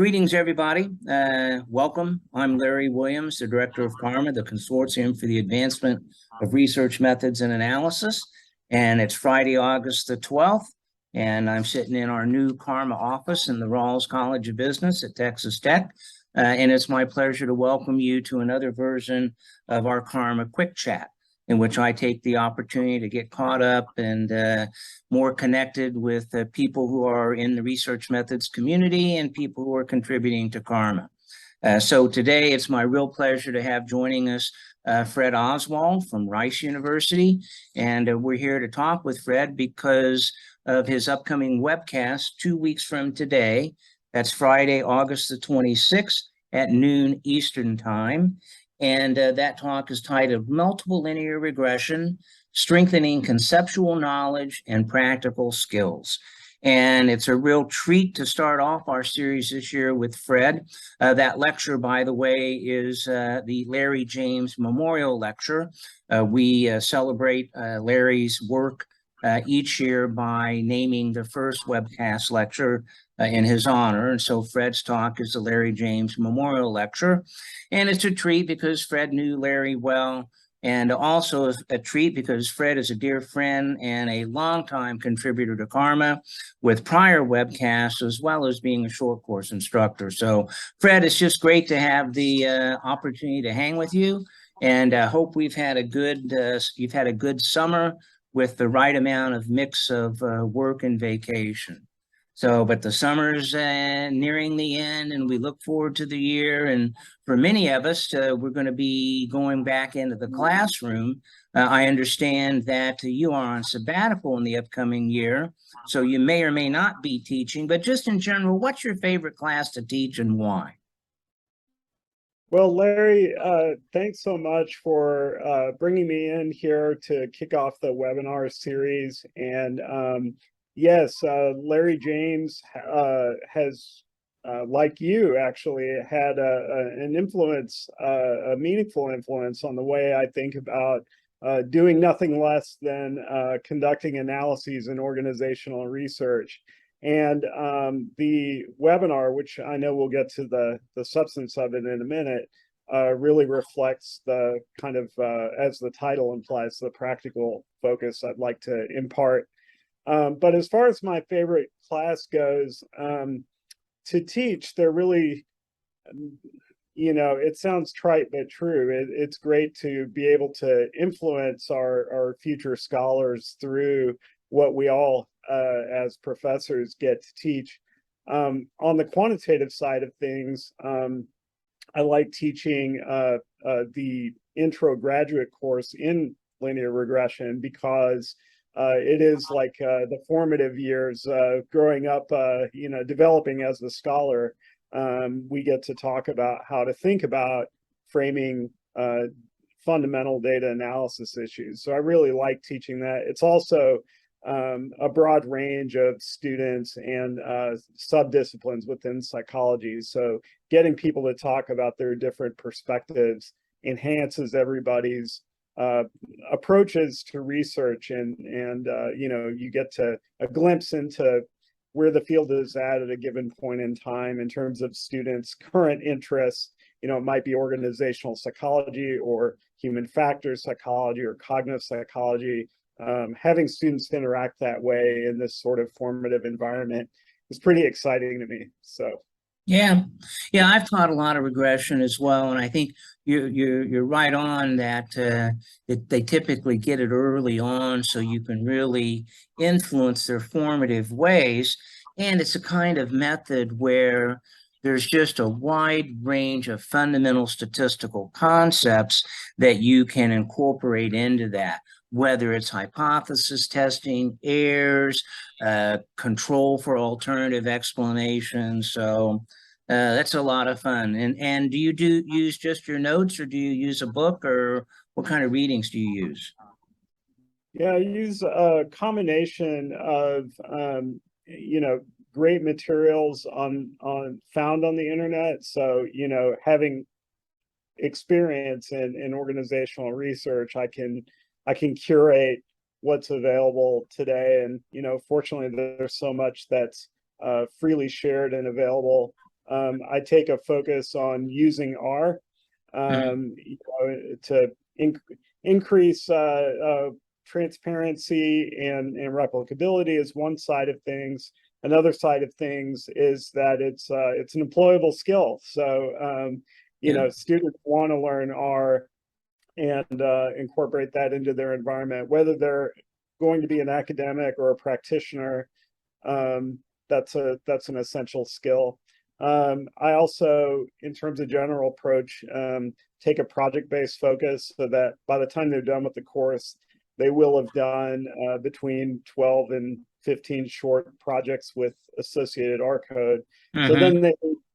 Greetings, everybody. Welcome. I'm Larry Williams, the Director of CARMA, the Consortium for the Advancement of Research Methods and Analysis. And it's Friday, August the 12th, and I'm sitting in our new CARMA office in the Rawls College of Business at Texas Tech. And it's my pleasure to welcome you to another version of our CARMA Quick Chat, in which I take the opportunity to get caught up and more connected with people who are in the research methods community and people who are contributing to CARMA. So today it's my real pleasure to have joining us Fred Oswald from Rice University. And we're here to talk with Fred because of his upcoming webcast 2 weeks from today. That's Friday, August the 26th at noon Eastern Time. And that talk is titled Multiple Linear Regression, Strengthening Conceptual Knowledge and Practical Skills. And it's a real treat to start off our series this year with Fred. That lecture, by the way, is the Larry James Memorial Lecture. We celebrate Larry's work each year by naming the first webcast lecture in his honor. And so Fred's talk is the Larry James Memorial Lecture. And it's a treat because Fred knew Larry well, and also a treat because Fred is a dear friend and a longtime contributor to CARMA with prior webcasts, as well as being a short course instructor. So Fred, it's just great to have the opportunity to hang with you, and I hope you've had a good summer with the right amount of mix of work and vacation. So, but the summer's nearing the end, and we look forward to the year. And for many of us, we're going to be going back into the classroom. I understand that you are on sabbatical in the upcoming year, so you may or may not be teaching. But just in general, what's your favorite class to teach and why? Well, Larry, thanks so much for bringing me in here to kick off the webinar series. And yes, Larry James has, like you, actually had an influence, a meaningful influence on the way I think about doing nothing less than conducting analyses in organizational research. And the webinar, which I know we'll get to the substance of it in a minute, really reflects the kind of, as the title implies, the practical focus I'd like to impart. But as far as my favorite class goes, to teach, they're really, it sounds trite but true. It's great to be able to influence our future scholars through what we all as professors get to teach. On the quantitative side of things, I like teaching the intro graduate course in linear regression because it is like the formative years growing up, developing as a scholar. We get to talk about how to think about framing fundamental data analysis issues. So I really like teaching that. It's also a broad range of students and sub-disciplines within psychology. So getting people to talk about their different perspectives enhances everybody's approaches to research, and you get to a glimpse into where the field is at a given point in time in terms of students' current interests. It might be organizational psychology or human factors psychology or cognitive psychology. Having students interact that way in this sort of formative environment is pretty exciting to me. So, yeah, I've taught a lot of regression as well, and I think you're right on that. They typically get it early on, so you can really influence their formative ways. And it's a kind of method where there's just a wide range of fundamental statistical concepts that you can incorporate into that, whether it's hypothesis testing, errors, control for alternative explanations. So that's a lot of fun. And do you use just your notes, or do you use a book, or what kind of readings do you use? Yeah, I use a combination of great materials found on the internet. So having experience in organizational research, I can curate what's available today. And fortunately, there's so much that's freely shared and available I take a focus on using R to increase transparency and replicability is one side of things. Another side of things is that it's an employable skill. So students want to learn R and incorporate that into their environment, whether they're going to be an academic or a practitioner. That's an essential skill. I also, in terms of general approach, take a project-based focus so that by the time they're done with the course, they will have done between 12 and 15 short projects with associated R code. So then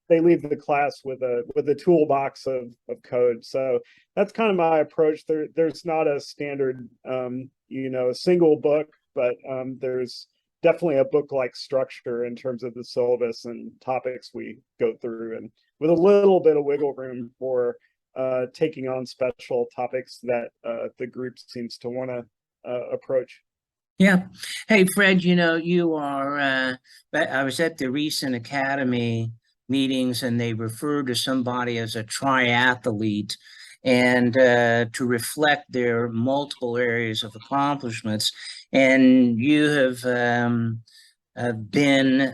they leave the class with a toolbox of code. So that's kind of my approach. There's not a standard, a single book, but there's definitely a book-like structure in terms of the syllabus and topics we go through, and with a little bit of wiggle room for taking on special topics that the group seems to want to approach. Yeah. Hey, Fred, you are, I was at the recent Academy meetings and they referred to somebody as a triathlete, and to reflect their multiple areas of accomplishments. And you have been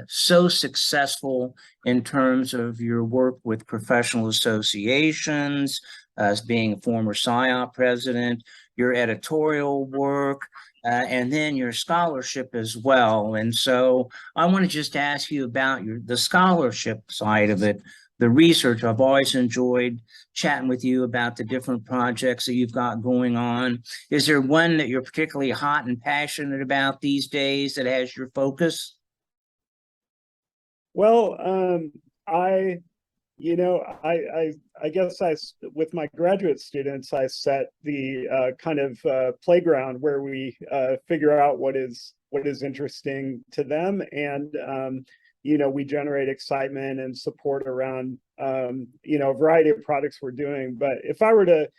so successful in terms of your work with professional associations, as being a former SIOP president, your editorial work, and then your scholarship as well. And so I want to just ask you about the scholarship side of it, the research. I've always enjoyed chatting with you about the different projects that you've got going on. Is there one that you're particularly hot and passionate about these days that has your focus? Well, I guess with my graduate students, I set the kind of playground where we figure out what is interesting to them, and we generate excitement and support around a variety of products we're doing. But if I were to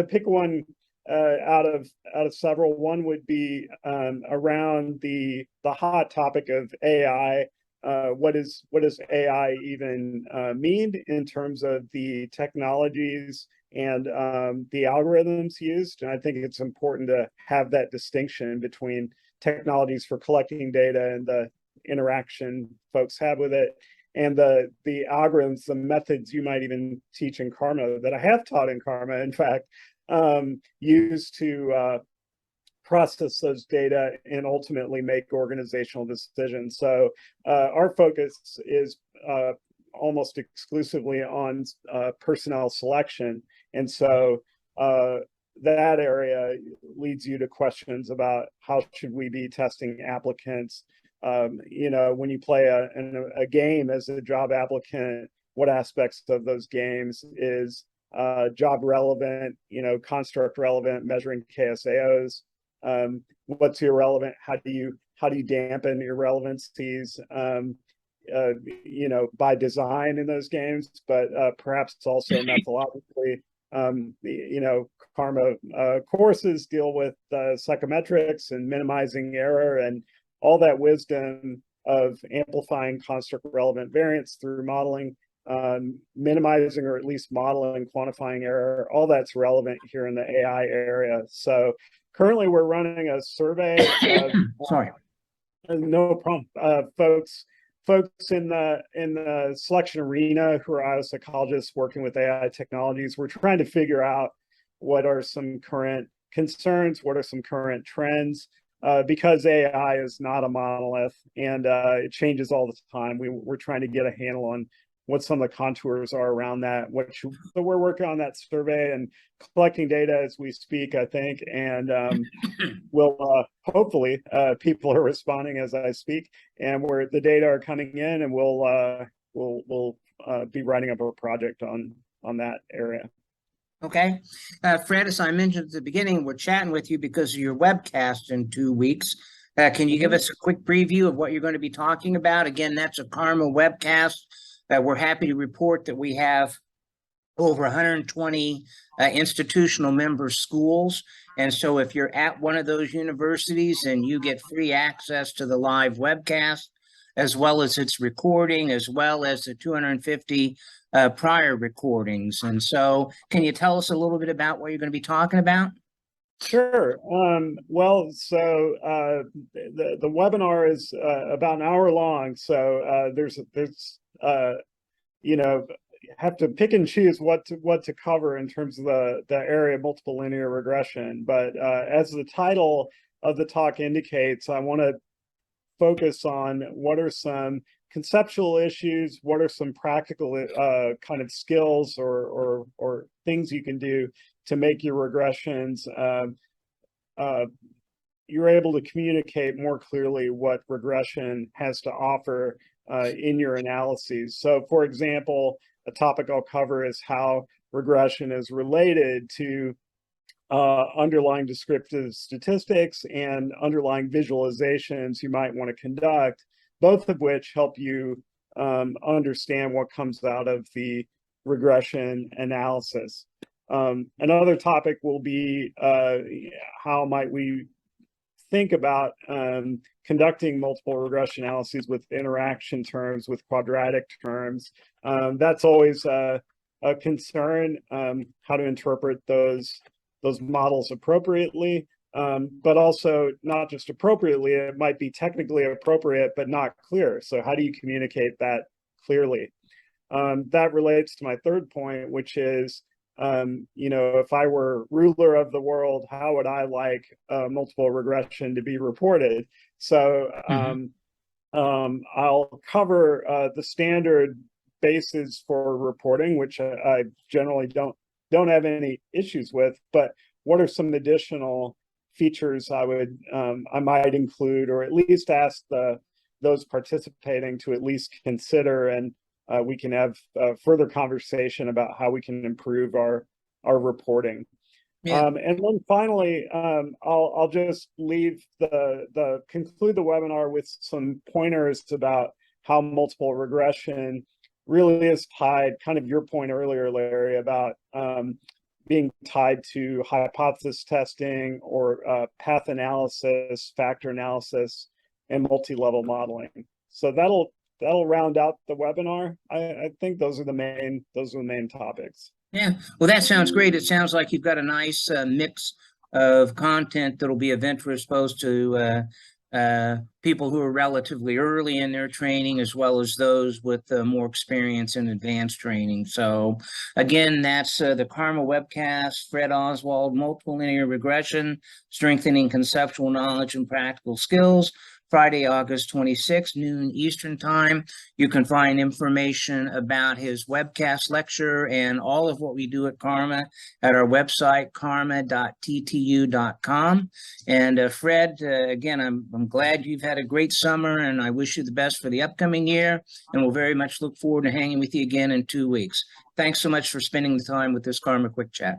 pick one out of several, one would be around the hot topic of AI. What does AI even mean in terms of the technologies and the algorithms used? And I think it's important to have that distinction between technologies for collecting data and the interaction folks have with it, and the algorithms, the methods you might even teach in CARMA, that I have taught in CARMA, in fact, used to process those data and ultimately make organizational decisions. So our focus is almost exclusively on personnel selection. And so that area leads you to questions about how should we be testing applicants. When you play a game as a job applicant, what aspects of those games is job relevant, construct relevant, measuring KSAOs. What's irrelevant? How do you dampen irrelevancies? By design in those games, but perhaps also methodologically. CARMA courses deal with psychometrics and minimizing error and all that wisdom of amplifying construct relevant variance through modeling, minimizing or at least modeling, quantifying error. All that's relevant here in the AI area. So currently we're running a survey of, Sorry. No problem. Folks in the selection arena who are IO psychologists working with AI technologies. We're trying to figure out what are some current concerns, what are some current trends, because AI is not a monolith and it changes all the time. We're trying to get a handle on what some of the contours are around that. So we're working on that survey and collecting data as we speak, I think, and we'll hopefully people are responding as I speak, and where the data are coming in, and we'll be writing up a project on that area. Okay. Fred, as I mentioned at the beginning, we're chatting with you because of your webcast in 2 weeks. Can you give us a quick preview of what you're going to be talking about? Again, that's a CARMA webcast. We're happy to report that we have over 120 institutional member schools. And so if you're at one of those universities and you get free access to the live webcast, as well as its recording, as well as the 250 prior recordings. And so can you tell us a little bit about what you're going to be talking about? Sure. Well, so the webinar is about an hour long. So there's you know, have to pick and choose what to cover in terms of the area of multiple linear regression. But as the title of the talk indicates, I want to focus on what are some conceptual issues, what are some practical kind of skills or things you can do to make your regressions you're able to communicate more clearly what regression has to offer in your analyses. So, for example, a topic I'll cover is how regression is related to underlying descriptive statistics and underlying visualizations you might want to conduct, both of which help you understand what comes out of the regression analysis. Another topic will be how might we think about conducting multiple regression analyses with interaction terms, with quadratic terms. That's always a concern, how to interpret those models appropriately, but also not just appropriately, it might be technically appropriate, but not clear. So how do you communicate that clearly? That relates to my third point, which is, if I were ruler of the world, how would I like multiple regression to be reported? So I'll cover the standard basis for reporting, which I generally don't have any issues with, but what are some additional features I might include, or at least ask those participating to at least consider, and we can have further conversation about how we can improve our reporting. Yeah. And then finally, I'll just leave conclude the webinar with some pointers about how multiple regression really is tied, kind of your point earlier, Larry, about being tied to hypothesis testing or path analysis, factor analysis, and multi-level modeling. So that'll round out the webinar. I think those are the main topics. Yeah, well, that sounds great. It sounds like you've got a nice mix of content that'll be of interest both to people who are relatively early in their training, as well as those with more experience in advanced training. So again, that's the CARMA webcast, Fred Oswald, Multiple Linear Regression, Strengthening Conceptual Knowledge and Practical Skills, Friday, August 26th, noon Eastern Time. You can find information about his webcast lecture and all of what we do at CARMA at our website, karma.ttu.com. And Fred, again, I'm glad you've had a great summer, and I wish you the best for the upcoming year. And we'll very much look forward to hanging with you again in 2 weeks. Thanks so much for spending the time with this CARMA Quick Chat.